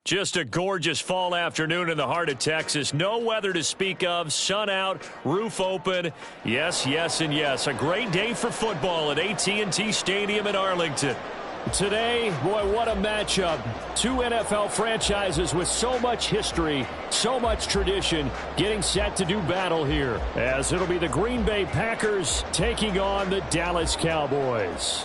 Just a gorgeous fall afternoon in the heart of Texas. No weather to speak of. Sun out, roof open. Yes, yes, and yes. A great day for football at AT&T Stadium in Arlington. Today, boy, what a matchup. Two NFL franchises with so much history, so much tradition, getting set to do battle here, as it'll be the Green Bay Packers taking on the Dallas Cowboys.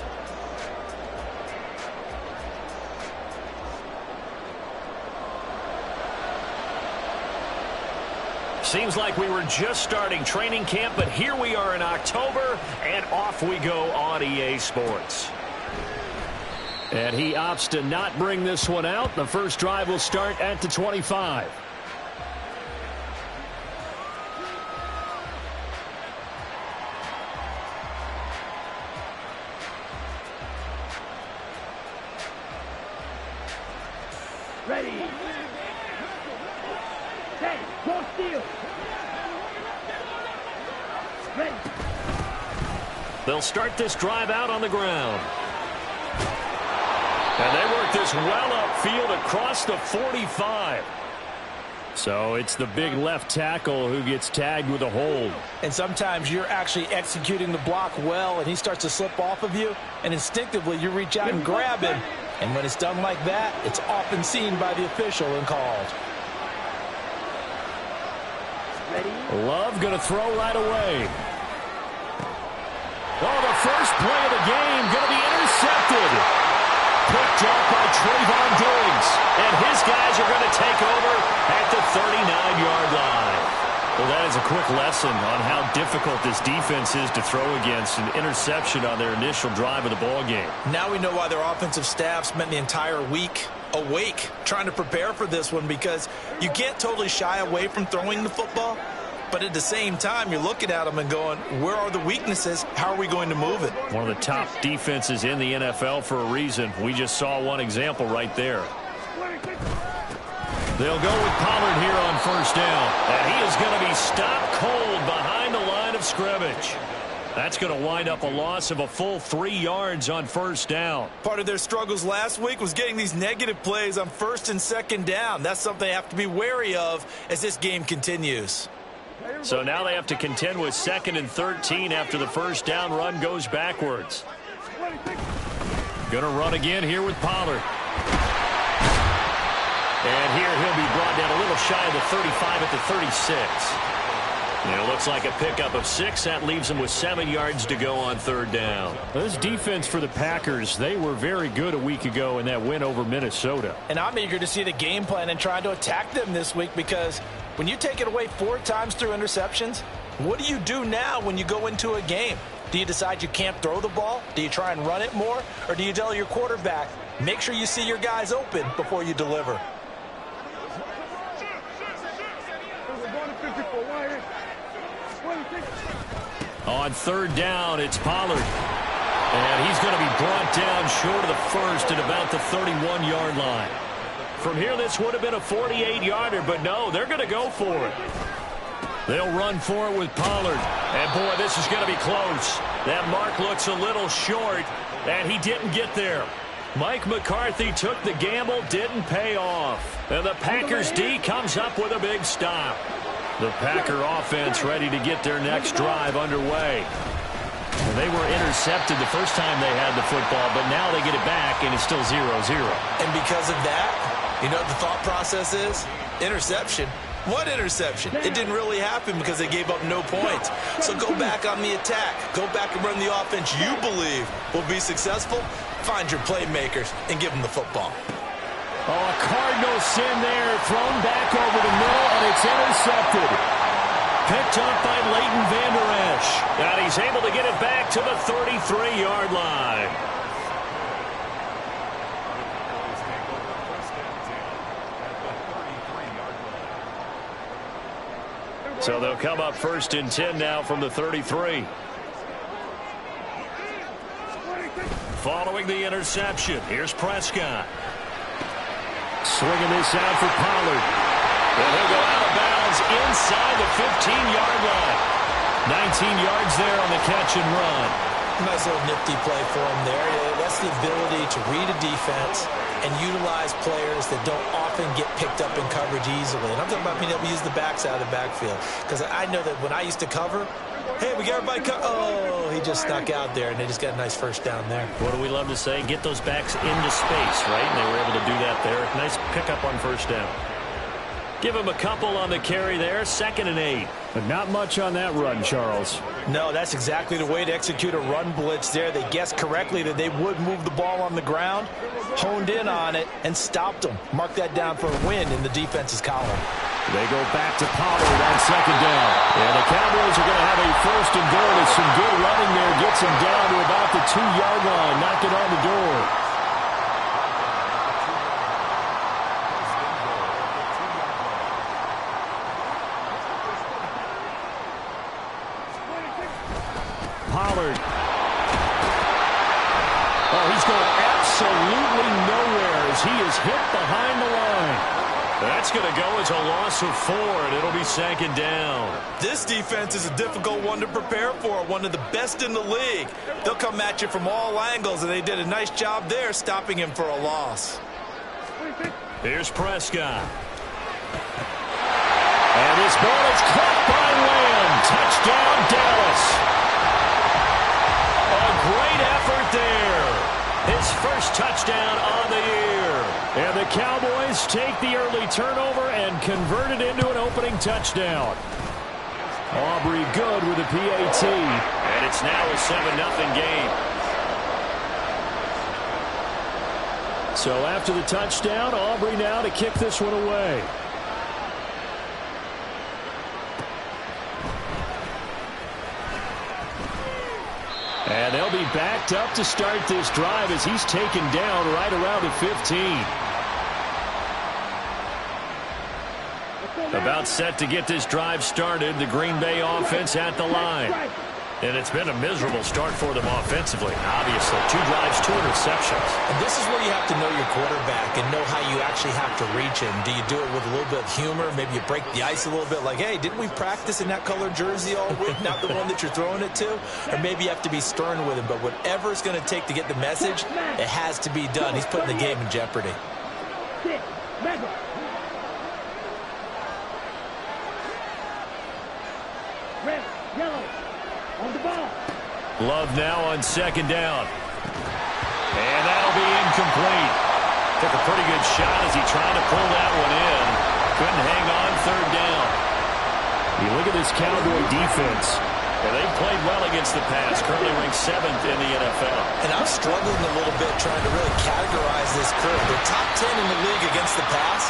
Seems like we were just starting training camp, but here we are in October, and off we go on EA Sports. And he opts to not bring this one out. The first drive will start at the 25. Ready. Hey, go steal. Ready. They'll start this drive out on the ground. And they work this well upfield across the 45. So it's the big left tackle who gets tagged with a hold. And sometimes you're actually executing the block well, and he starts to slip off of you, and instinctively you reach out and grab him. And when it's done like that, it's often seen by the official and called. Love going to throw right away. Oh, the first play of the game going to be intercepted. Picked up by Trayvon Diggs. And his guys are going to take over at the 39-yard line. Well, that is a quick lesson on how difficult this defense is to throw against. An interception on their initial drive of the ball game. Now we know why their offensive staff spent the entire week awake trying to prepare for this one, because you can't totally shy away from throwing the football. But at the same time, you're looking at them and going, where are the weaknesses? How are we going to move it? One of the top defenses in the NFL for a reason. We just saw one example right there. They'll go with Pollard here on first down. And he is going to be stopped cold behind the line of scrimmage. That's going to wind up a loss of a full 3 yards on first down. Part of their struggles last week was getting these negative plays on first and second down. That's something they have to be wary of as this game continues. So now they have to contend with 2nd and 13 after the first down run goes backwards. Going to run again here with Pollard. And here he'll be brought down a little shy of the 35 at the 36. And it looks like a pickup of 6. That leaves him with 7 yards to go on third down. This defense for the Packers, they were very good a week ago in that win over Minnesota. And I'm eager to see the game plan and trying to attack them this week, because when you take it away 4 times through interceptions, what do you do now when you go into a game? Do you decide you can't throw the ball? Do you try and run it more? Or do you tell your quarterback, make sure you see your guys open before you deliver? On third down, it's Pollard. And he's going to be brought down short of the first at about the 31-yard line. From here, this would have been a 48-yarder, but no, they're going to go for it. They'll run for it with Pollard. And, boy, this is going to be close. That mark looks a little short, and he didn't get there. Mike McCarthy took the gamble, didn't pay off. And the Packers D comes up with a big stop. The Packer offense ready to get their next drive underway. And they were intercepted the first time they had the football, but now they get it back, and it's still 0-0. And because of that, you know what the thought process is? Interception. What interception? It didn't really happen because they gave up no points. So go back on the attack. Go back and run the offense you believe will be successful. Find your playmakers and give them the football. Oh, a Cardinal sin there, thrown back over the middle, and it's intercepted. Picked up by Leighton Vander Esch. And he's able to get it back to the 33-yard line. So they'll come up 1st and 10 now from the 33. Following the interception, here's Prescott. Swinging this out for Pollard. And he'll go out of bounds inside the 15-yard line. 19 yards there on the catch and run. Nice little nifty play for him there. That's the ability to read a defense and utilize players that don't often get picked up in coverage easily. And I'm talking about being able to use the backside of the backfield. Because I know that when I used to cover, hey, we got everybody oh, he just snuck out there, and they just got a nice first down there. What do we love to say? Get those backs into space, right? And they were able to do that there. Nice pickup on first down. Give him a couple on the carry there. 2nd and 8. But not much on that run, Charles. No, that's exactly the way to execute a run blitz there. They guessed correctly that they would move the ball on the ground, honed in on it, and stopped them. Mark that down for a win in the defense's column. They go back to Pollard on 2nd down. And the Cowboys are going to have a 1st and goal. It's some good running there. Gets him down to about the 2-yard line. Knocked it on the door. Pollard. Oh, he's going absolutely nowhere as he is hit behind the line. That's going to go as a loss of 4, and it'll be 2nd down. This defense is a difficult one to prepare for, one of the best in the league. They'll come at you from all angles, and they did a nice job there stopping him for a loss. Here's Prescott. And this ball is caught by Lamb. Touchdown, Dallas. A great effort there. His first touchdown on the year. And the Cowboys take the early turnover and convert it into an opening touchdown. Aubrey good with a PAT. And it's now a 7-0 game. So after the touchdown, Aubrey now to kick this one away. And they'll be backed up to start this drive as he's taken down right around the 15. About set to get this drive started. The Green Bay offense at the line. And it's been a miserable start for them offensively. Obviously, 2 drives, 2 interceptions. And this is where you have to know your quarterback and know how you actually have to reach him. Do you do it with a little bit of humor? Maybe you break the ice a little bit like, hey, didn't we practice in that colored jersey all week? Not the one that you're throwing it to? Or maybe you have to be stern with him. But whatever it's going to take to get the message, it has to be done. He's putting the game in jeopardy. Red, yellow, on the ball. Love now on 2nd down. And that'll be incomplete. Took a pretty good shot as he tried to pull that one in. Couldn't hang on 3rd down. You look at this Cowboy defense. And they've played well against the pass. Currently ranked 7th in the NFL. And I'm struggling a little bit trying to really categorize this group. They're top 10 in the league against the pass,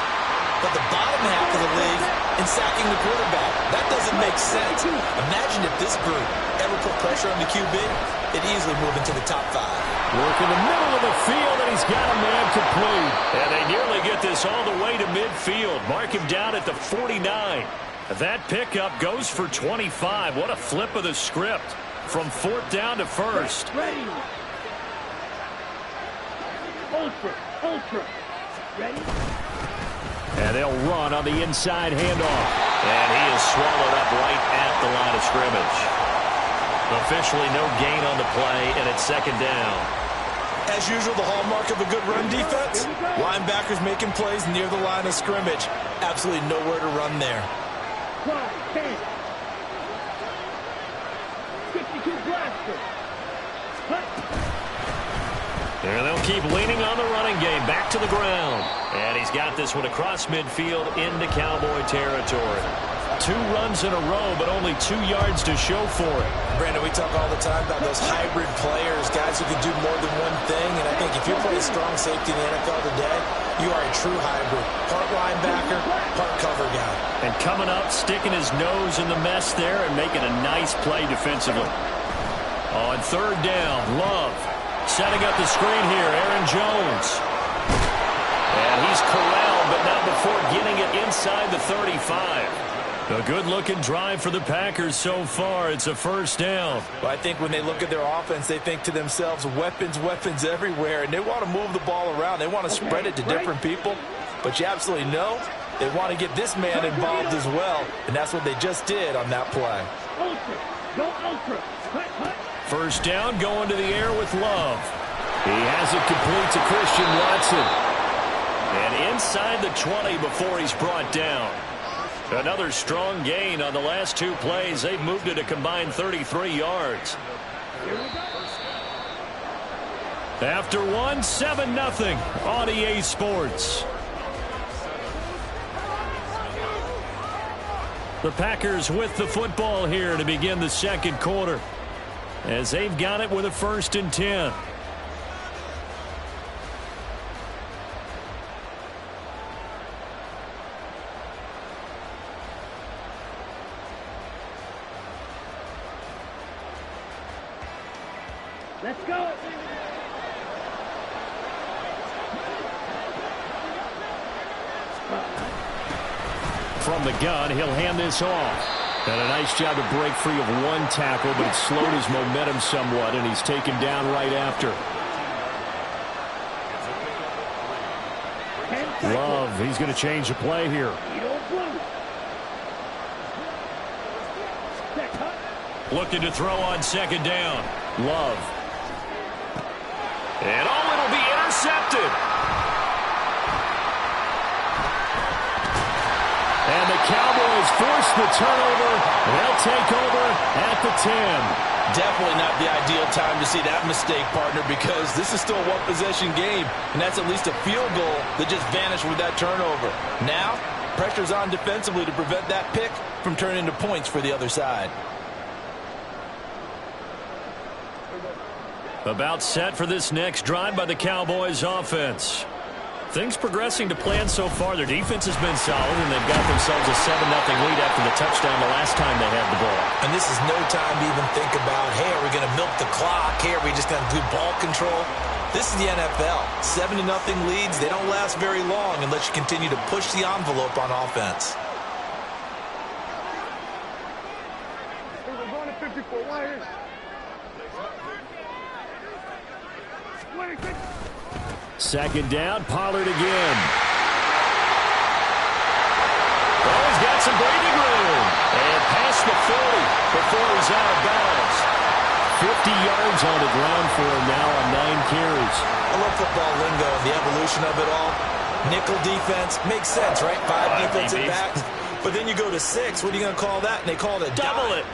but the bottom half of the league in sacking the quarterback. That doesn't make sense. Imagine if this group ever put pressure on the QB, it'd easily move into the top 5. Work in the middle of the field, and he's got a man complete. And they nearly get this all the way to midfield. Mark him down at the 49. That pickup goes for 25. What a flip of the script from 4th down to 1st. Ready. Ultra. Ready. And they'll run on the inside handoff. And he is swallowed up right at the line of scrimmage. Officially no gain on the play, and it's 2nd down. As usual, the hallmark of a good run defense, linebackers making plays near the line of scrimmage. Absolutely nowhere to run there. 10. 52 blaster. And they'll keep leaning on the running game. Back to the ground. And he's got this one across midfield into Cowboy territory. 2 runs in a row, but only 2 yards to show for it. Brandon, we talk all the time about those hybrid players, guys who can do more than one thing. And I think if you're playing strong safety in the NFL today, you are a true hybrid. Part linebacker, part cover guy. And coming up, sticking his nose in the mess there and making a nice play defensively. On 3rd down, Love setting up the screen here. Aaron Jones. And he's corralled, but not before getting it inside the 35. A good-looking drive for the Packers so far. It's a 1st down. Well, I think when they look at their offense, they think to themselves, weapons everywhere, and they want to move the ball around. They want to spread it to different people, but you absolutely know they want to get this man involved as well, and that's what they just did on that play. Ultra. Go ultra. Cut. First down, going to the air with Love. He has it complete to Christian Watson. And inside the 20 before he's brought down. Another strong gain on the last two plays. They've moved it a combined 33 yards. After one, 7-0 on EA Sports. The Packers with the football here to begin the second quarter, as they've got it with a 1st and 10. Let's go. From the gun, he'll hand this off. And a nice job to break free of one tackle, but it slowed his momentum somewhat, and he's taken down right after. Love, he's going to change the play here. Looking to throw on 2nd down. Love. And it'll be intercepted. And the Cowboys force the turnover. They'll take over at the 10. Definitely not the ideal time to see that mistake, partner, because this is still a one-possession game, and that's at least a field goal that just vanished with that turnover. Now, pressure's on defensively to prevent that pick from turning into points for the other side. About set for this next drive by the Cowboys offense. Things progressing to plan so far. Their defense has been solid, and they've got themselves a 7-0 lead after the touchdown the last time they had the ball. And this is no time to even think about, hey, are we going to milk the clock? Hey, are we just going to do ball control? This is the NFL. 7-0 leads, they don't last very long unless you continue to push the envelope on offense. We're going to 54 wires. 26. 2nd down, Pollard again. Oh, he's got some breathing room. And past the 40 before he's out of bounds. 50 yards on the ground for him now on 9 carries. I love football lingo and the evolution of it all. Nickel defense makes sense, right? 5 defensive backs. But then you go to 6. What are you going to call that? And they call it a double dime.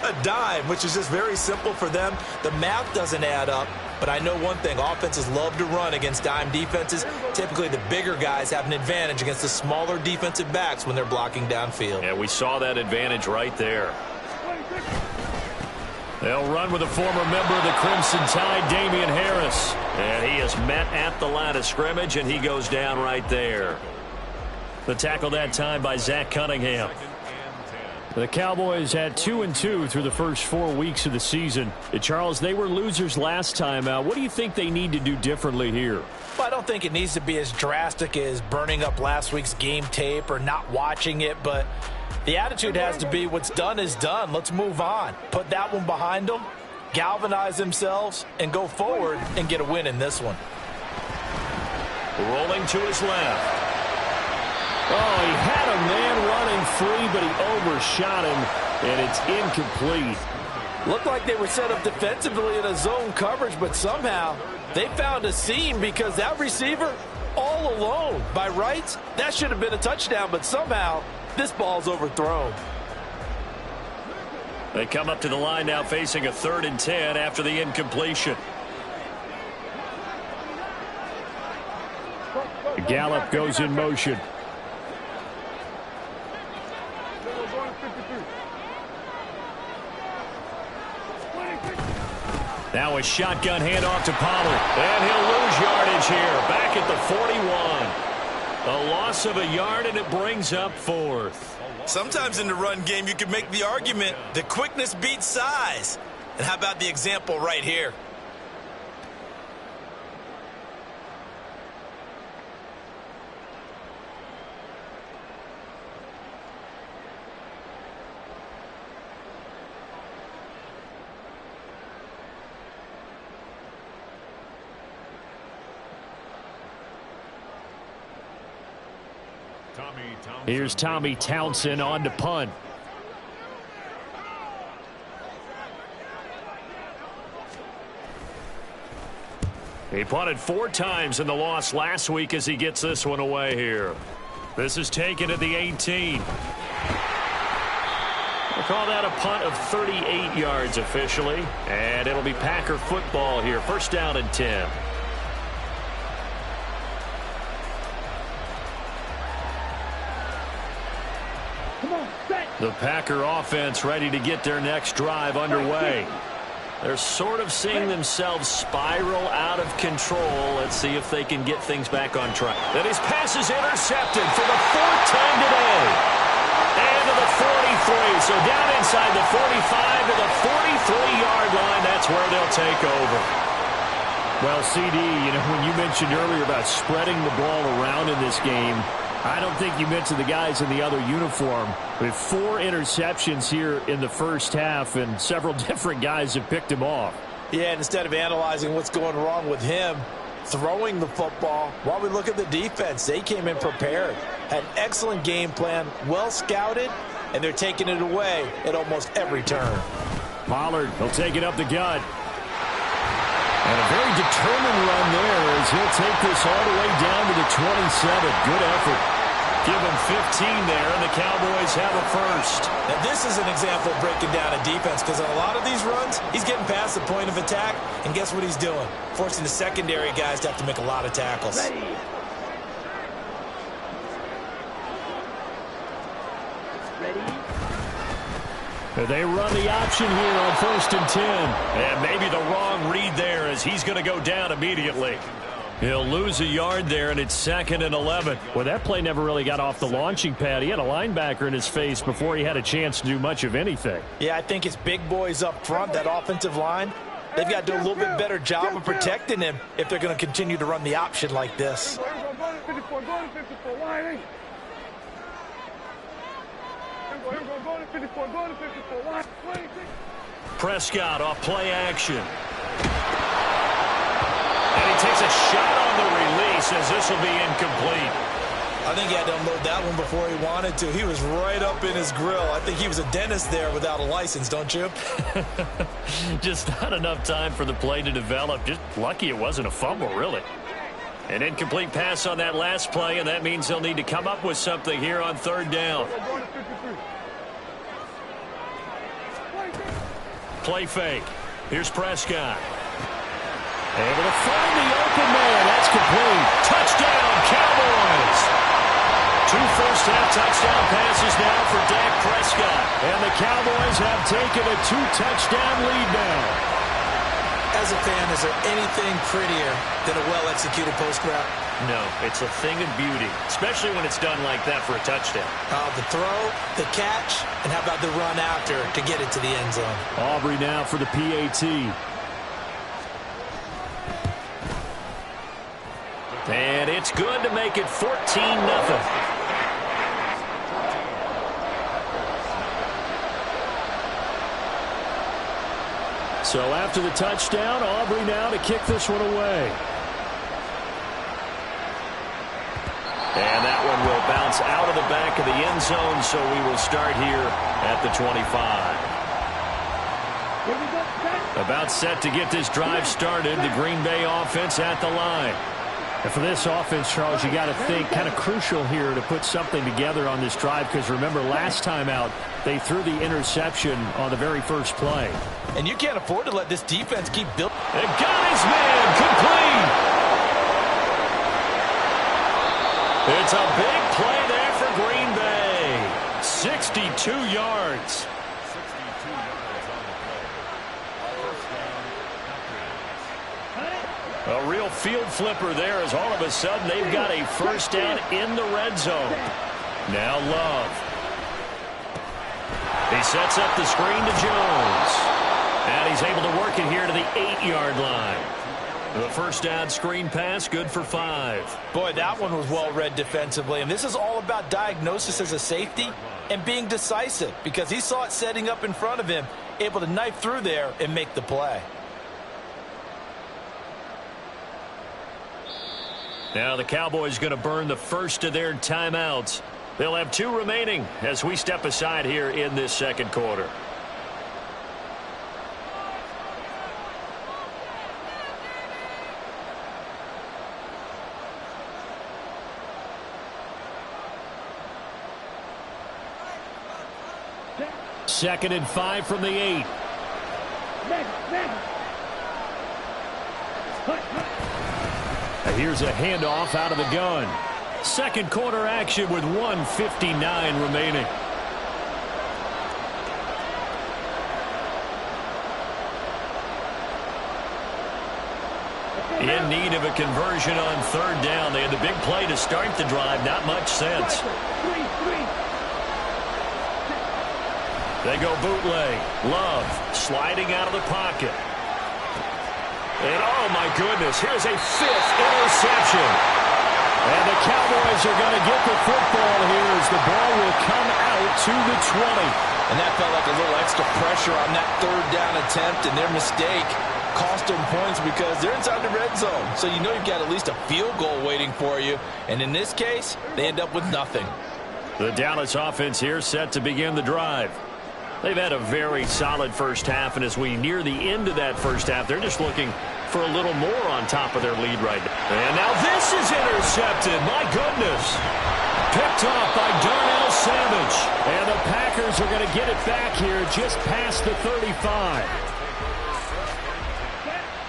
A dime, which is just very simple for them. The math doesn't add up. But I know one thing. Offenses love to run against dime defenses. Typically, the bigger guys have an advantage against the smaller defensive backs when they're blocking downfield. Yeah, we saw that advantage right there. They'll run with a former member of the Crimson Tide, Damian Harris. And he is met at the line of scrimmage, and he goes down right there. The tackle that time by Zach Cunningham. The Cowboys had 2-2 through the first 4 weeks of the season. Charles, they were losers last time out. What do you think they need to do differently here? Well, I don't think it needs to be as drastic as burning up last week's game tape or not watching it, but the attitude has to be what's done is done. Let's move on. Put that one behind them, galvanize themselves, and go forward and get a win in this one. Rolling to his left. Oh, he had a man running free, but he overshot him, and it's incomplete. Looked like they were set up defensively in a zone coverage, but somehow they found a seam because that receiver all alone. By rights, that should have been a touchdown, but somehow this ball's overthrown. They come up to the line now facing a 3rd and 10 after the incompletion. Gallup goes in motion. Now a shotgun handoff to Pollard. And he'll lose yardage here. Back at the 41. A loss of a yard, and it brings up 4th. Sometimes in the run game, you can make the argument that quickness beats size. And how about the example right here? Here's Tommy Townsend on to punt. He punted 4 times in the loss last week as he gets this one away here. This is taken at the 18. We'll call that a punt of 38 yards officially. And it'll be Packer football here. First down and 10. The Packer offense ready to get their next drive underway. They're sort of seeing themselves spiral out of control. Let's see if they can get things back on track. Then his pass is intercepted for the 4th time today. And to the 43. So down inside the 45 to the 43-yard line. That's where they'll take over. Well, CD, when you mentioned earlier about spreading the ball around in this game, I don't think you mentioned the guys in the other uniform. With 4 interceptions here in the first half, and several different guys have picked him off. Yeah, and instead of analyzing what's going wrong with him throwing the football, while we look at the defense, they came in prepared. Had an excellent game plan, well scouted, and they're taking it away at almost every turn. Pollard, he'll take it up the gut. And a very determined run there as he'll take this all the way down to the 27. Good effort. Give him 15 there, and the Cowboys have a first. Now, this is an example of breaking down a defense, because on a lot of these runs, he's getting past the point of attack, and guess what he's doing? Forcing the secondary guys to have to make a lot of tackles. Ready. They run the option here on 1st and 10. And maybe the wrong read there as he's going to go down immediately. He'll lose a yard there, and it's 2nd and 11. Well, that play never really got off the launching pad. He had a linebacker in his face before he had a chance to do much of anything. Yeah, I think it's big boys up front, that offensive line. They've got to do a little bit better job of protecting him if they're going to continue to run the option like this. Prescott off play action. And he takes a shot on the release as this will be incomplete. I think he had to unload that one before he wanted to. He was right up in his grill. I think he was a dentist there without a license, don't you? Just not enough time for the play to develop. Just lucky it wasn't a fumble, really. An incomplete pass on that last play, and that means they'll need to come up with something here on 3rd down. Play fake. Here's Prescott. Able to find the open man. That's complete. Touchdown, Cowboys. 2 first-half touchdown passes now for Dak Prescott. And the Cowboys have taken a 2-touchdown lead now. As a fan, is there anything prettier than a well-executed post route? No, it's a thing of beauty, especially when it's done like that for a touchdown. The throw, the catch, and how about the run after to get it to the end zone? Aubrey now for the PAT. And it's good to make it 14-0. So after the touchdown, Aubrey now to kick this one away. And that one will bounce out of the back of the end zone, so we will start here at the 25. About set to get this drive started. The Green Bay offense at the line. And for this offense, Charles, you got to think kind of crucial here to put something together on this drive, because remember last time out they threw the interception on the very first play. And you can't afford to let this defense keep building. They've got his man complete. It's a big play there for Green Bay. 62 yards. A real field flipper there as all of a sudden they've got a first down in the red zone. Now Love. He sets up the screen to Jones. And he's able to work it here to the 8-yard line. The first down screen pass, good for 5. Boy, that one was well read defensively. And this is all about diagnosis as a safety and being decisive, because he saw it setting up in front of him, able to knife through there and make the play. Now the Cowboys going to burn the first of their timeouts. They'll have 2 remaining as we step aside here in this second quarter. 2nd and 5 from the 8. Here's a handoff out of the gun. Second quarter action with 1:59 remaining. In need of a conversion on 3rd down. They had the big play to start the drive. Not much sense. They go bootleg. Love sliding out of the pocket. And oh my goodness, here's a 5th interception. And the Cowboys are going to get the football here as the ball will come out to the 20. And that felt like a little extra pressure on that 3rd down attempt, and their mistake cost them points because they're inside the red zone. So you know you've got at least a field goal waiting for you. And in this case, they end up with nothing. The Dallas offense here set to begin the drive. They've had a very solid first half, and as we near the end of that first half, they're just looking for a little more on top of their lead right now. And now this is intercepted. My goodness. Picked off by Darnell Savage. And the Packers are going to get it back here just past the 35.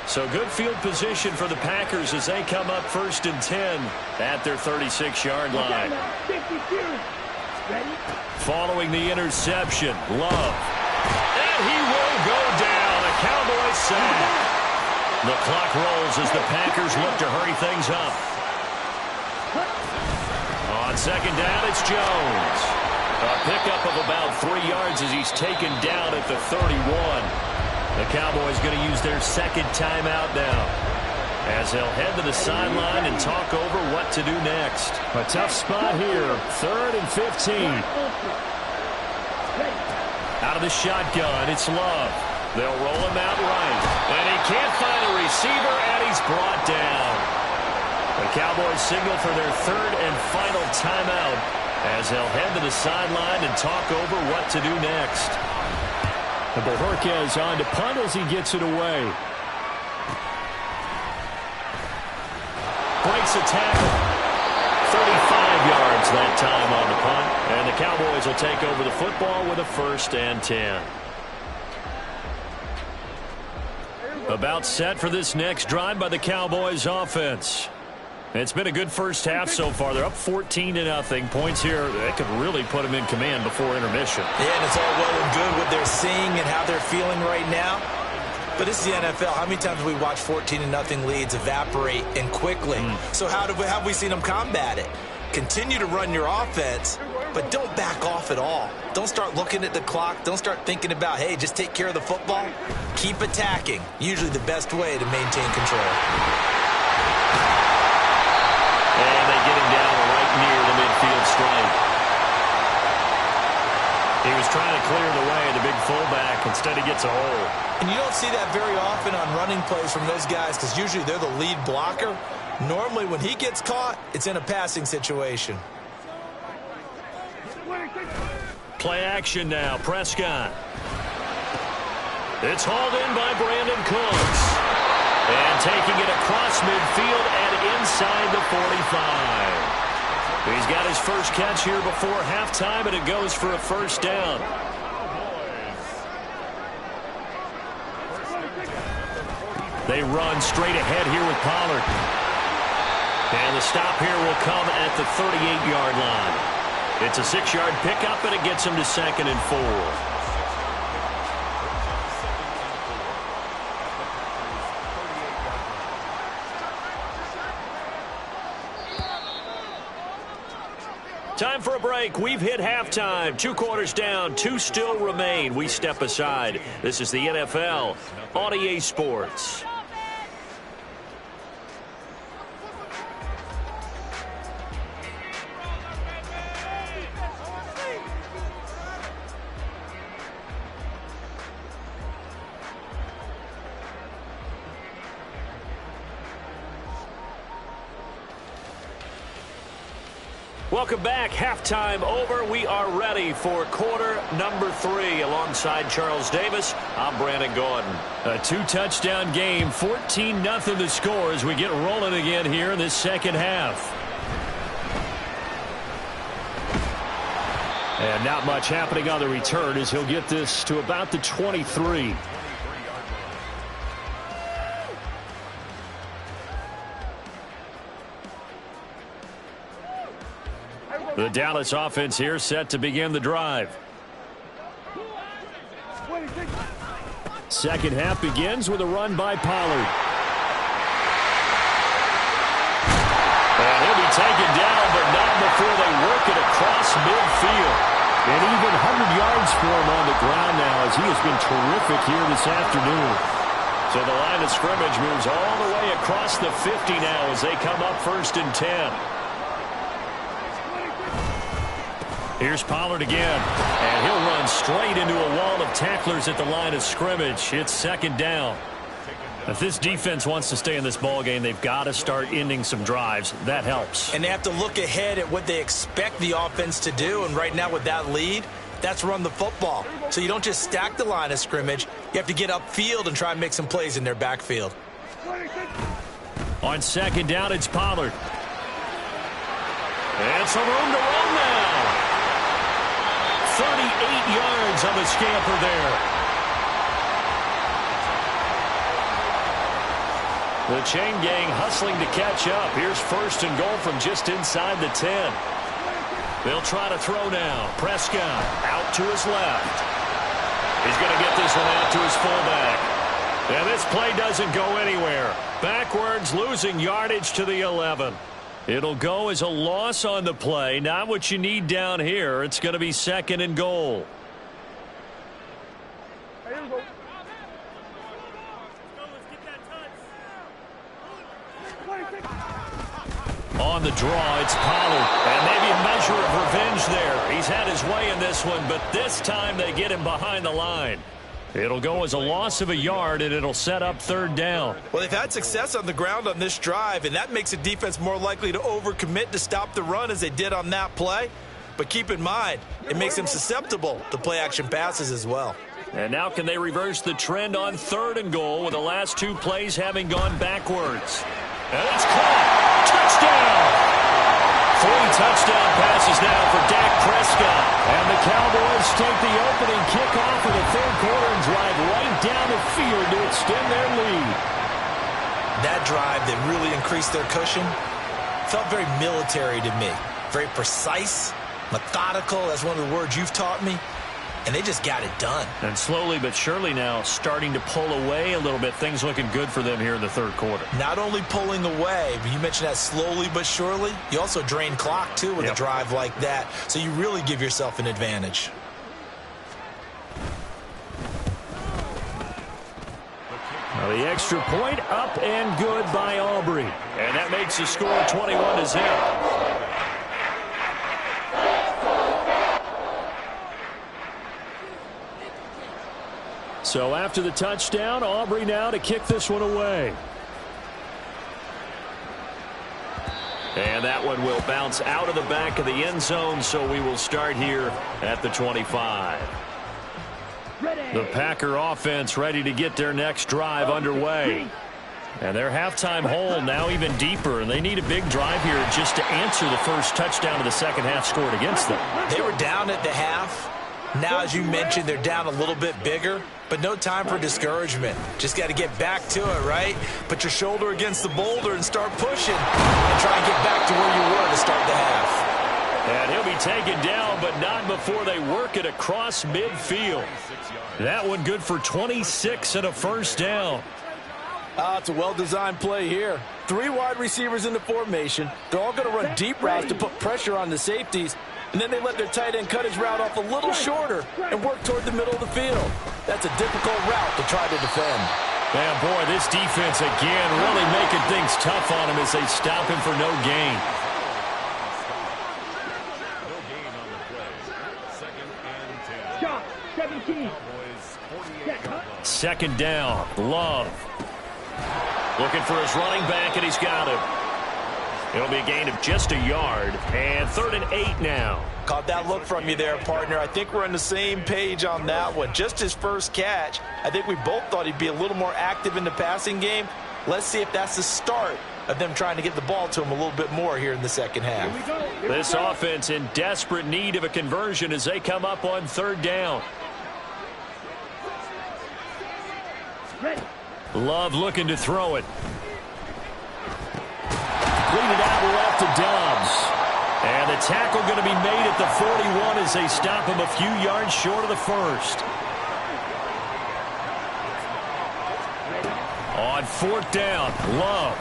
So good field position for the Packers as they come up 1st and 10 at their 36-yard line. Following the interception, Love. And he will go down. A Cowboys sack. The clock rolls as the Packers look to hurry things up. On 2nd down, it's Jones. A pickup of about 3 yards as he's taken down at the 31. The Cowboys going to use their 2nd timeout now, as they'll head to the sideline and talk over what to do next. A tough spot here. 3rd and 15. Out of the shotgun, it's Love. They'll roll him out right. And he can't find a receiver, and he's brought down. The Cowboys signal for their 3rd and final timeout as they'll head to the sideline and talk over what to do next. And Bojorquez on to punt as he gets it away. Breaks a tackle. 35 yards that time on the punt. And the Cowboys will take over the football with a 1st and 10. About set for this next drive by the Cowboys offense. It's been a good first half so far. They're up 14-0. Points here that could really put them in command before intermission. Yeah, and it's all well and good what they're seeing and how they're feeling right now. But it's the NFL. How many times have we watched 14-0 leads evaporate and quickly? So how have we seen them combat it? Continue to run your offense, but don't back off at all. Don't start looking at the clock. Don't start thinking about, hey, just take care of the football. Keep attacking. Usually the best way to maintain control. And they get him down right near the midfield stripe. He was trying to clear the way, the big fullback. Instead, he gets a hole. And you don't see that very often on running plays from those guys because usually they're the lead blocker. Normally, when he gets caught, it's in a passing situation. Play action now. Prescott. It's hauled in by Brandon Cooks. And taking it across midfield and inside the 45. He's got his first catch here before halftime, and it goes for a 1st down. They run straight ahead here with Pollard. And the stop here will come at the 38-yard line. It's a 6-yard pickup, and it gets him to 2nd and 4. Time for a break. We've hit halftime. 2 quarters down. 2 still remain. We step aside. This is the NFL on EA Sports. Welcome back. Halftime over. We are ready for quarter number 3. Alongside Charles Davis, I'm Brandon Gordon. A 2-touchdown game, 14-0 the score as we get rolling again here in this second half. And not much happening on the return as he'll get this to about the 23. The Dallas offense here set to begin the drive. Second half begins with a run by Pollard. And he'll be taken down, but not before they work it across midfield. And even 100 yards for him on the ground now as he has been terrific here this afternoon. So the line of scrimmage moves all the way across the 50 now as they come up 1st and 10. Here's Pollard again, and he'll run straight into a wall of tacklers at the line of scrimmage. It's 2nd down. If this defense wants to stay in this ball game, they've got to start ending some drives. That helps. And they have to look ahead at what they expect the offense to do. And right now with that lead, that's run the football. So you don't just stack the line of scrimmage. You have to get upfield and try and make some plays in their backfield. On 2nd down, it's Pollard. And some room to run now. 38 yards on the scamper there. The chain gang hustling to catch up. Here's 1st and goal from just inside the 10. They'll try to throw now. Prescott out to his left. He's going to get this one out to his fullback. And this play doesn't go anywhere. Backwards, losing yardage to the 11. It'll go as a loss on the play. Not what you need down here. It's going to be 2nd and goal. On the draw, it's Pollard. And maybe a measure of revenge there. He's had his way in this one, but this time they get him behind the line. It'll go as a loss of a yard, and it'll set up 3rd down. Well, they've had success on the ground on this drive, and that makes a defense more likely to overcommit to stop the run as they did on that play. But keep in mind, it makes them susceptible to play-action passes as well. And now can they reverse the trend on 3rd and goal with the last 2 plays having gone backwards? And it's caught. Touchdown! 3 touchdown passes now for Dak Prescott. And the Cowboys take the opening kickoff of the 3rd quarter and drive right down the field to extend their lead. That drive that really increased their cushion felt very military to me. Very precise, methodical. That's one of the words you've taught me. And they just got it done. And slowly but surely now starting to pull away a little bit. Things looking good for them here in the 3rd quarter. Not only pulling away, but you mentioned that slowly but surely. You also drain clock, too, with a drive like that. So you really give yourself an advantage. Now the extra point up and good by Aubrey. And that makes the score 21-0. So after the touchdown, Aubrey now to kick this one away. And that one will bounce out of the back of the end zone, so we will start here at the 25. The Packer offense ready to get their next drive underway. And their halftime hole now even deeper, and they need a big drive here just to answer the first touchdown of the 2nd half scored against them. They were down at the half. Now, as you mentioned, they're down a little bit bigger, but no time for discouragement. Just got to get back to it, right? Put your shoulder against the boulder and start pushing and try and get back to where you were to start the half. And he'll be taken down, but not before they work it across midfield. That one good for 26 and a 1st down. It's a well-designed play here. 3 wide receivers in the formation. They're all going to run deep routes to put pressure on the safeties. And then they let their tight end cut his route off a little shorter and work toward the middle of the field. That's a difficult route to try to defend. Man, boy, this defense again really making things tough on him as they stop him for no gain. Shot, 17. 2nd down, Love. Looking for his running back, and he's got him. It'll be a gain of just a yard, and 3rd and 8 now. Caught that look from you there, partner. I think we're on the same page on that one. Just his first catch. I think we both thought he'd be a little more active in the passing game. Let's see if that's the start of them trying to get the ball to him a little bit more here in the second half. This offense in desperate need of a conversion as they come up on third down. Love looking to throw it. Cleated out left to Dobbs. And the tackle going to be made at the 41 as they stop him a few yards short of the first. On fourth down, Love.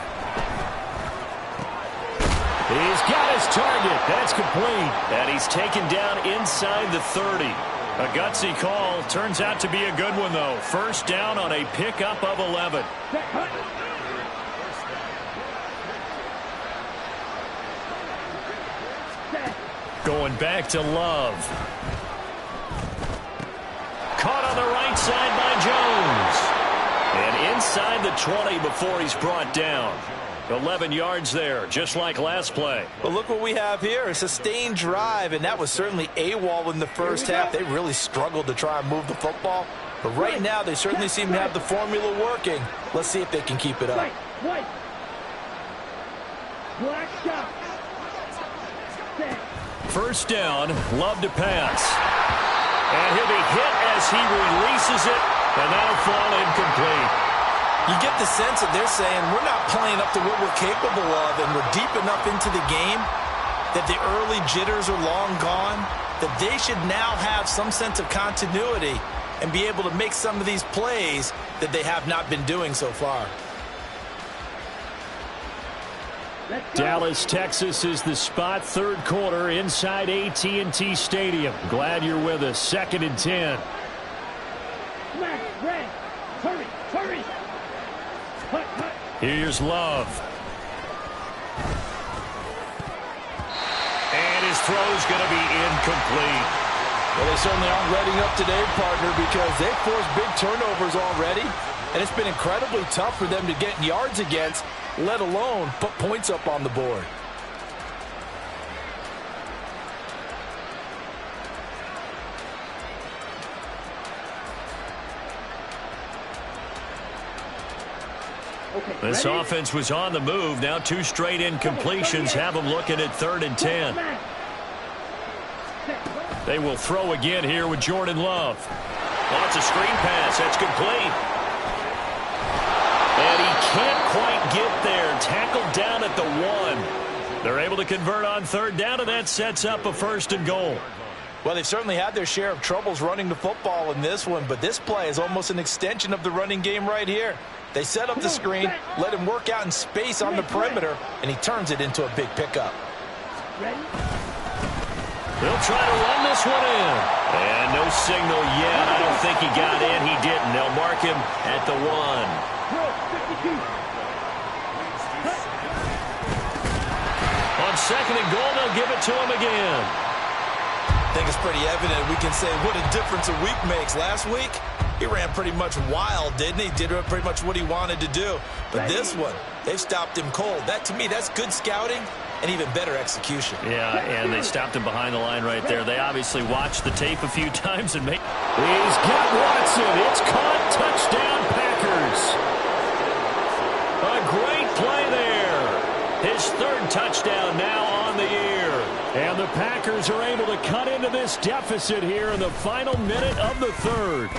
He's got his target. That's complete. And he's taken down inside the 30. A gutsy call. Turns out to be a good one, though. First down on a pickup of 11. Going back to Love. Caught on the right side by Jones. And inside the 20 before he's brought down. 11 yards there, just like last play. But look what we have here, a sustained drive, and that was certainly AWOL in the first half. They really struggled to try and move the football. But right now, they certainly seem to have the formula working. Let's see if they can keep it up. First down, Love to pass. And he'll be hit as he releases it, and that'll fall incomplete. You get the sense that they're saying we're not playing up to what we're capable of, and we're deep enough into the game that the early jitters are long gone, that they should now have some sense of continuity and be able to make some of these plays that they have not been doing so far. Dallas, Texas is the spot. Third quarter inside AT&T Stadium. Glad you're with us. 2nd and 10. Hurry, hurry. Here's Love. And his throw's going to be incomplete. Well, they certainly aren't letting up today, partner, because they've forced big turnovers already, and it's been incredibly tough for them to get yards against, let alone put points up on the board. This offense was on the move. Now 2 straight incompletions have them looking at 3rd and 10. They will throw again here with Jordan Love. Oh, it's a screen pass. That's complete. And he can't quite get there. Tackled down at the 1. They're able to convert on third down, and that sets up a 1st and goal. Well, they've certainly had their share of troubles running the football in this one, but this play is almost an extension of the running game right here. They set up the screen, let him work out in space on the perimeter, and he turns it into a big pickup. They'll try to run this one in. And no signal yet. I don't think he got in. He didn't. They'll mark him at the 1. On 2nd and goal, they'll give it to him again. I think it's pretty evident. We can say what a difference a week makes. Last week, he ran pretty much wild, didn't he? Did pretty much what he wanted to do. But this one, they've stopped him cold. That, to me, that's good scouting and even better execution. Yeah, and they stopped him behind the line right there. They obviously watched the tape a few times and made... He's got Watson. It's caught. Touchdown, Packers. A great play there. His 3rd touchdown now on the year. And the Packers are able to cut into this deficit here in the final minute of the 3rd.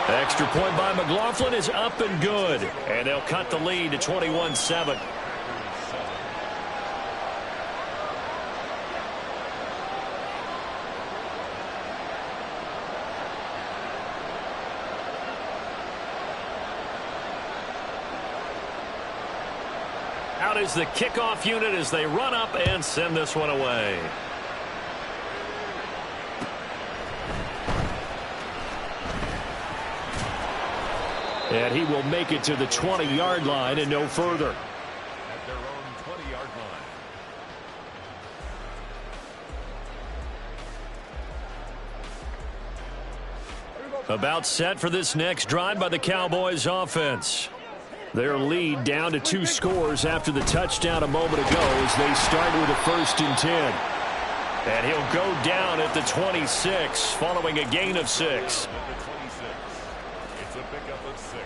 Extra point by McLaughlin is up and good. And they'll cut the lead to 21-7. Out is the kickoff unit as they run up and send this one away. And he will make it to the 20-yard line and no further. At their own 20-yard line. About set for this next drive by the Cowboys offense. Their lead down to 2 scores after the touchdown a moment ago as they start with a 1st and 10. And he'll go down at the 26 following a gain of 6. It's a pickup of 6.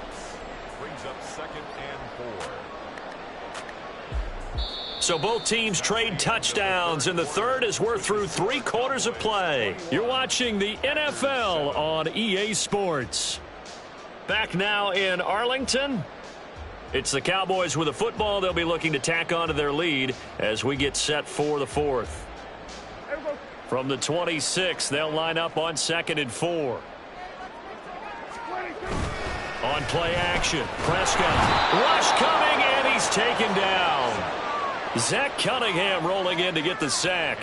Brings up 2nd and 4. So both teams trade touchdowns in the third as we're through 3 quarters of play. You're watching the NFL on EA Sports. Back now in Arlington. It's the Cowboys with the football. They'll be looking to tack onto their lead as we get set for the fourth. From the 26, they'll line up on 2nd and 4. On play action, Prescott. Rush coming, and he's taken down. Zach Cunningham rolling in to get the sack.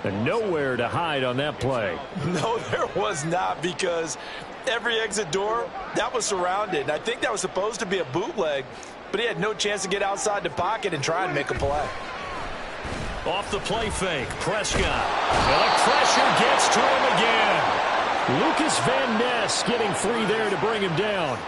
And nowhere to hide on that play. No, there was not, because every exit door, that was surrounded. I think that was supposed to be a bootleg, but he had no chance to get outside the pocket and try and make a play. Off the play fake, Prescott. And the pressure gets to him again. Lucas Van Ness getting free there to bring him down.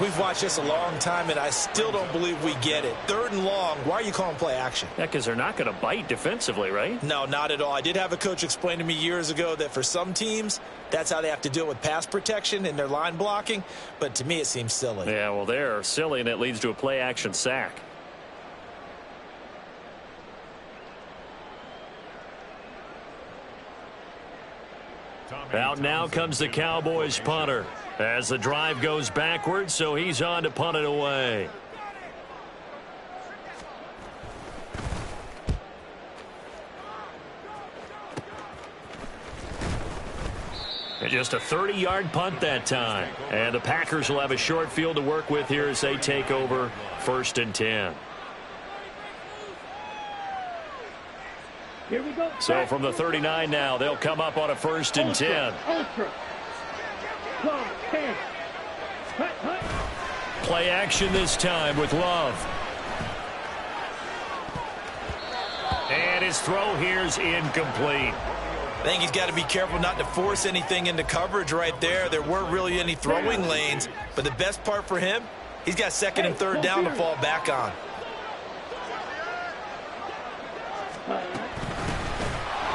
We've watched this a long time, and I still don't believe we get it. 3rd and long, why are you calling play action? Yeah, because they're not going to bite defensively, right? No, not at all. I did have a coach explain to me years ago that for some teams, that's how they have to deal with pass protection and their line blocking. But to me, it seems silly. Yeah, well, they're silly, and it leads to a play action sack. Out now comes the Cowboys punter as the drive goes backwards, so he's on to punt it away. And just a 30-yard punt that time. And the Packers will have a short field to work with here as they take over 1st and 10. Here we go. So from the 39 now, they'll come up on a 1st and 10. Ultra. Come, 10. Hut, hut. Play action this time with Love. And his throw here's incomplete. I think he's got to be careful not to force anything into coverage right there. There weren't really any throwing lanes, but the best part for him, he's got 2nd and 3rd down to fall back on.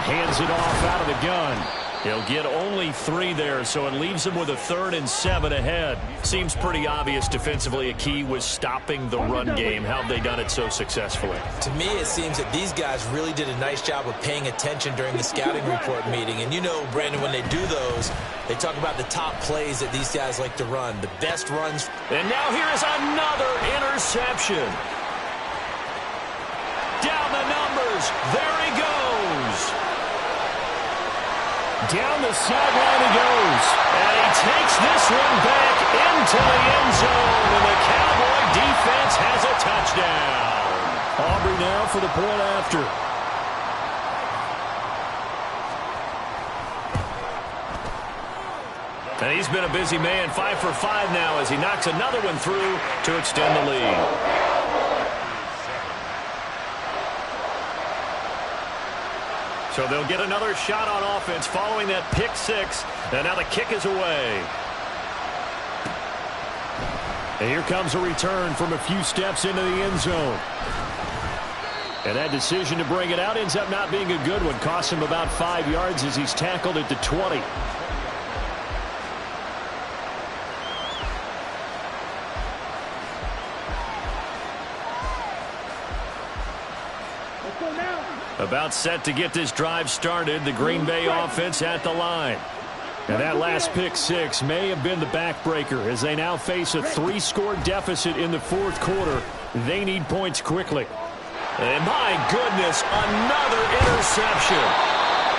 Hands it off out of the gun. He'll get only 3 there, so it leaves him with a 3rd and 7 ahead. Seems pretty obvious defensively a key was stopping the run game. How have they done it so successfully? To me, it seems that these guys really did a nice job of paying attention during the scouting report meeting. And you know, Brandon, when they do those, they talk about the top plays that these guys like to run, the best runs. And now here is another interception. Down the numbers. There he goes. Down the sideline he goes. And he takes this one back into the end zone. And the Cowboy defense has a touchdown. Aubrey now for the point after. And he's been a busy man. 5 for 5 now as he knocks another one through to extend the lead. So they'll get another shot on offense following that pick 6. And now the kick is away. And here comes a return from a few steps into the end zone. And that decision to bring it out ends up not being a good one. Costs him about 5 yards as he's tackled at the 20. About set to get this drive started. The Green Bay offense at the line. And that last pick 6 may have been the backbreaker as they now face a 3-score deficit in the 4th quarter. They need points quickly. And my goodness, another interception.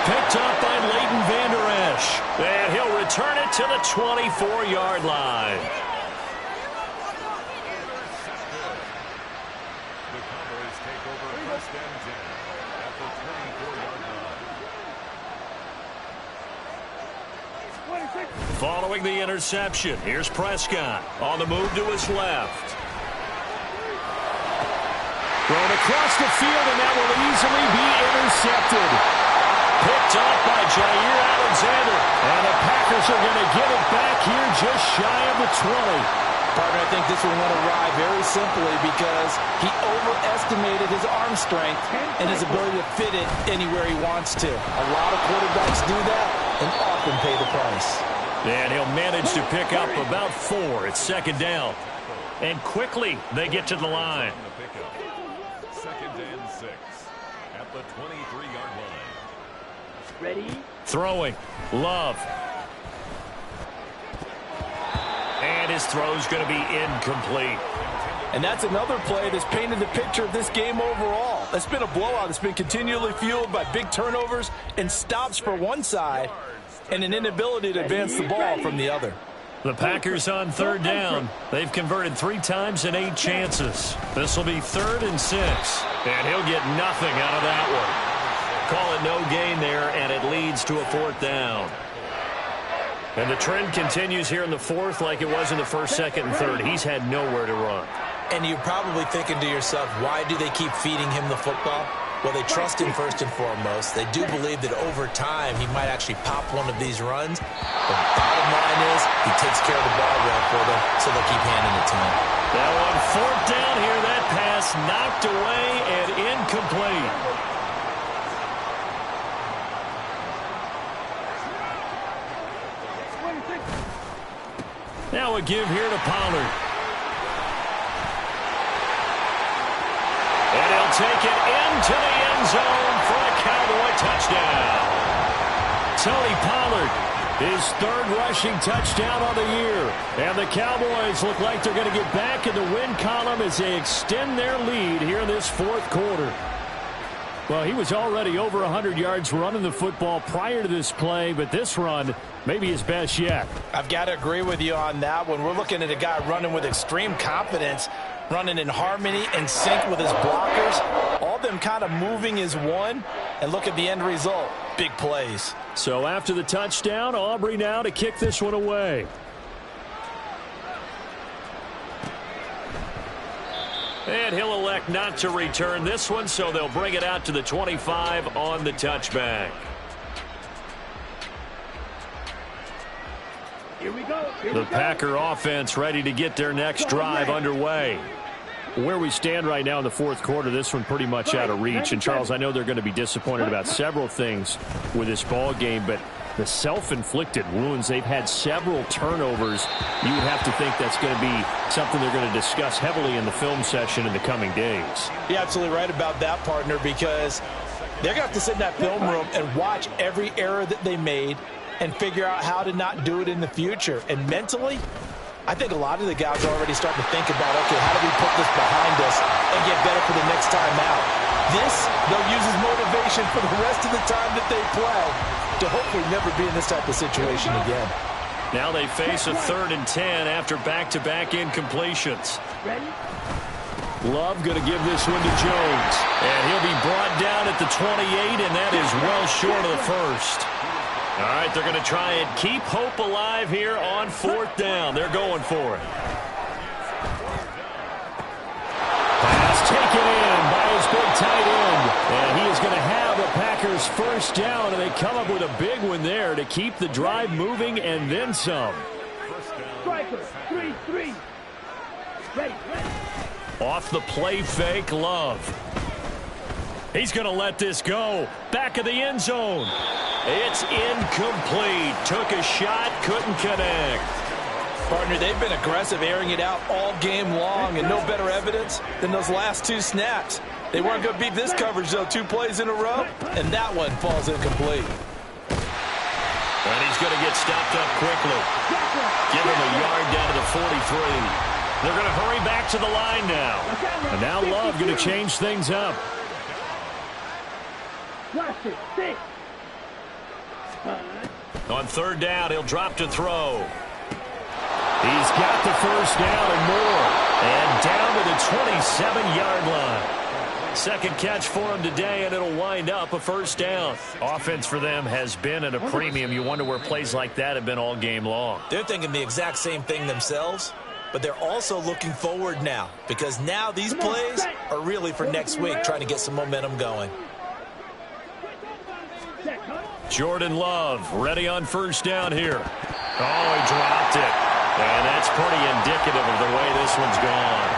Picked up by Leighton Vander Esch. And he'll return it to the 24-yard line. The Cowboys take over 1st and 10 at the 24-yard line. Following the interception, here's Prescott on the move to his left. Thrown across the field, and that will easily be intercepted. Picked up by Jair Alexander. And the Packers are going to get it back here just shy of the 20. Partner, I think this one went awry very simply because he overestimated his arm strength and his ability to fit it anywhere he wants to. A lot of quarterbacks do that and often pay the price. And he'll manage to pick up about 4. It's 2nd down. And quickly they get to the line. 2nd and 6 at the 23-yard line. Ready? Throwing. Love. And his throw's going to be incomplete. And that's another play that's painted the picture of this game overall. It's been a blowout. It's been continually fueled by big turnovers and stops for one side and an inability to advance the ball from the other. The Packers on 3rd down. They've converted 3 times in 8 chances. This will be 3rd and 6. And he'll get nothing out of that one. Call it no gain there, and it leads to a 4th down. And the trend continues here in the 4th like it was in the 1st, 2nd, and 3rd. He's had nowhere to run. And you're probably thinking to yourself, why do they keep feeding him the football? Well, they trust him first and foremost. They do believe that over time he might actually pop one of these runs. The bottom line is he takes care of the ball well for them, so they'll keep handing it to him. That one 4th down here. That pass knocked away and incomplete. Now a give here to Pollard. And he'll take it into the end zone for a Cowboy touchdown. Tony Pollard, his 3rd rushing touchdown on the year. And the Cowboys look like they're going to get back in the win column as they extend their lead here in this 4th quarter. Well, he was already over 100 yards running the football prior to this play, but this run may be his best yet. I've got to agree with you on that one. We're looking at a guy running with extreme confidence, running in harmony and sync with his blockers. All them kind of moving as one, and look at the end result. Big plays. So after the touchdown, Aubrey now to kick this one away. And he'll elect not to return this one, so they'll bring it out to the 25 on the touchback. Here we go. The Packer offense ready to get their next drive underway. Where we stand right now in the 4th quarter, this one pretty much out of reach. And, Charles, I know they're going to be disappointed about several things with this ball game, but the self-inflicted wounds, they've had several turnovers. You would have to think that's going to be something they're going to discuss heavily in the film session in the coming days. You're absolutely right about that, partner, because they're going to have to sit in that film room and watch every error that they made and figure out how to not do it in the future. And mentally, I think a lot of the guys are already starting to think about, okay, how do we put this behind us and get better for the next time out? This, they'll use as motivation for the rest of the time that they play to hopefully never be in this type of situation again. Now they face a 3rd and 10 after back-to-back incompletions. Love going to give this one to Jones. And he'll be brought down at the 28, and that is well short of the 1st. All right, they're going to try and keep hope alive here on 4th down. They're going for it. Pass taken in by his big tight end. And he is going to have the Packers 1st down, and they come up with a big one there to keep the drive moving and then some. Striker, 3-3. Ready. Off the play fake, Love. He's going to let this go. Back of the end zone. It's incomplete. Took a shot, couldn't connect. Partner, they've been aggressive, airing it out all game long, and no better evidence than those last 2 snaps. They weren't going to beat this coverage, though, 2 plays in a row, and that one falls incomplete. And he's going to get stopped up quickly. Give him a yard down to the 43. They're going to hurry back to the line now. And now Love going to change things up. On 3rd down, he'll drop to throw. He's got the 1st down and more. And down to the 27-yard line. Second catch for him today, and it'll wind up a 1st down. Offense for them has been at a premium. You wonder where plays like that have been all game long. They're thinking the exact same thing themselves, but they're also looking forward now, because now these plays are really for next week, trying to get some momentum going. Jordan Love ready on 1st down here. Oh, he dropped it. And that's pretty indicative of the way this one's gone.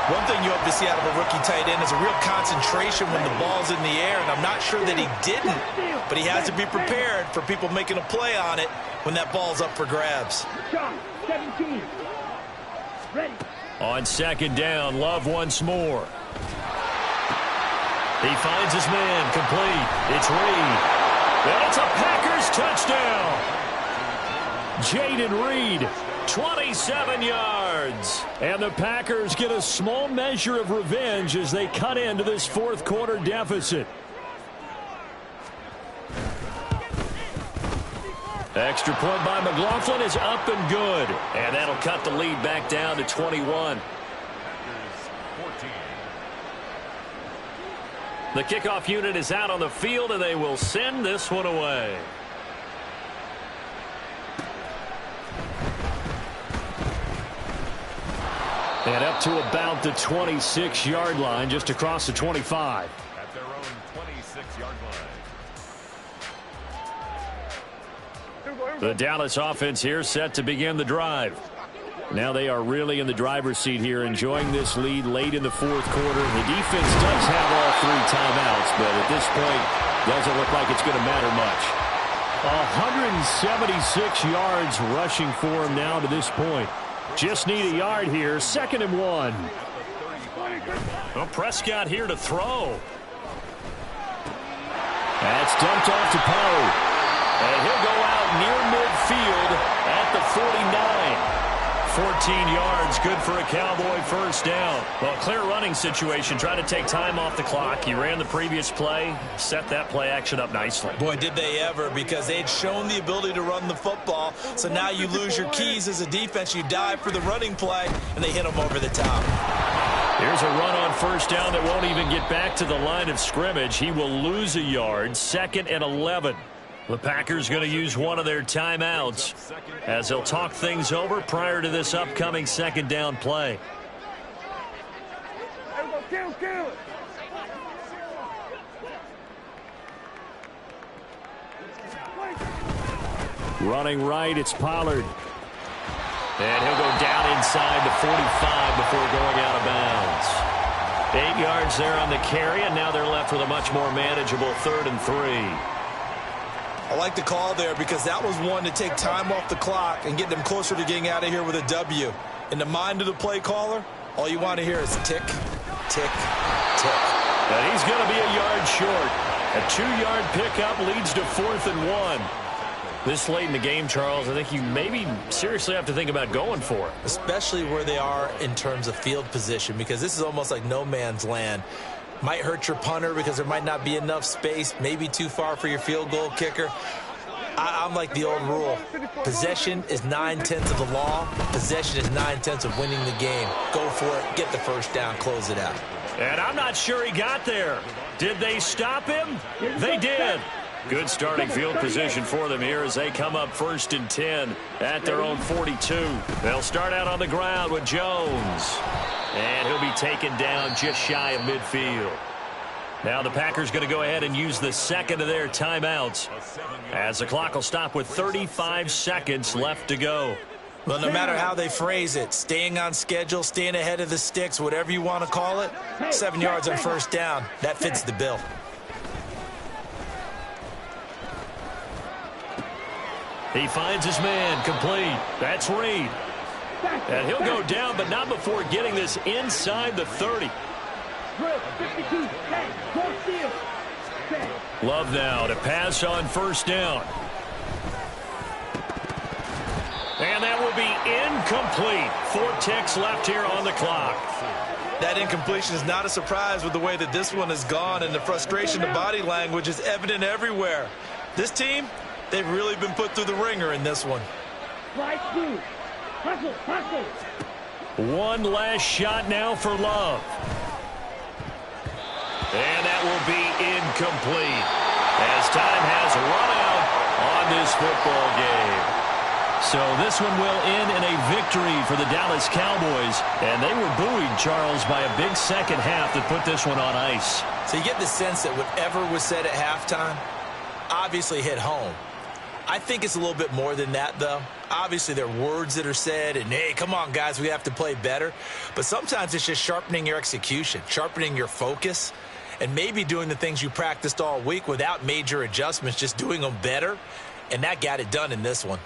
One thing you hope to see out of a rookie tight end is a real concentration when the ball's in the air, and I'm not sure that he didn't, but he has to be prepared for people making a play on it when that ball's up for grabs. 17. Ready. On 2nd down, Love once more. He finds his man, complete. It's Reed. And it's a Packers touchdown. Jaden Reed, 27 yards. And the Packers get a small measure of revenge as they cut into this fourth quarter deficit. Extra point by McLaughlin is up and good. And that'll cut the lead back down to 21. The kickoff unit is out on the field, and they will send this one away. And up to about the 26-yard line, just across the 25. At their own 26-yard line. The Dallas offense here set to begin the drive. Now they are really in the driver's seat here, enjoying this lead late in the fourth quarter. The defense does have all 3 timeouts, but at this point, doesn't look like it's going to matter much. 176 yards rushing for him now to this point. Just need a yard here, 2nd and 1. Well, Prescott here to throw. That's dumped off to Poe. And he'll go out near midfield at the 49. 14 yards, good for a Cowboy first down. Well, clear running situation, trying to take time off the clock. He ran the previous play, set that play action up nicely. Boy, did they ever, because they'd shown the ability to run the football. So now you lose your keys as a defense. You dive for the running play, and they hit them over the top. Here's a run on first down that won't even get back to the line of scrimmage. He will lose a yard, 2nd and 11. The Packers going to use one of their timeouts as they'll talk things over prior to this upcoming 2nd down play. Running right, it's Pollard. And he'll go down inside the 45 before going out of bounds. 8 yards there on the carry, and now they're left with a much more manageable 3rd and 3. I like the call there because that was one to take time off the clock and get them closer to getting out of here with a W. In the mind of the play caller, all you want to hear is tick, tick, tick. And he's going to be a yard short. A 2-yard pickup leads to 4th and 1. This late in the game, Charles, I think you maybe seriously have to think about going for it. Especially where they are in terms of field position, because this is almost like no man's land. Might hurt your punter because there might not be enough space, maybe too far for your field goal kicker. I'm like the old rule. Possession is 9/10 of the law. Possession is 9/10 of winning the game. Go for it. Get the first down. Close it out. And I'm not sure he got there. Did they stop him? They did. Good starting field position for them here as they come up 1st and 10 at their own 42. They'll start out on the ground with Jones. And he'll be taken down just shy of midfield. Now the Packers going to go ahead and use the 2nd of their timeouts as the clock will stop with 35 seconds left to go. Well, no matter how they phrase it, staying on schedule, staying ahead of the sticks, whatever you want to call it, 7 yards on first down, that fits the bill. He finds his man, complete. That's Reed. And he'll go down, but not before getting this inside the 30. Love now to pass on first down. And that will be incomplete. 4 ticks left here on the clock. That incompletion is not a surprise with the way that this one has gone, and the frustration of body language is evident everywhere. This team, they've really been put through the ringer in this one. One last shot now for Love. And that will be incomplete as time has run out on this football game. So this one will end in a victory for the Dallas Cowboys. And they were buoyed, Charles, by a big second half that put this one on ice. So you get the sense that whatever was said at halftime obviously hit home. I think it's a little bit more than that, though. Obviously, there are words that are said, and, hey, come on, guys, we have to play better. But sometimes it's just sharpening your execution, sharpening your focus, and maybe doing the things you practiced all week without major adjustments, just doing them better. And that got it done in this one.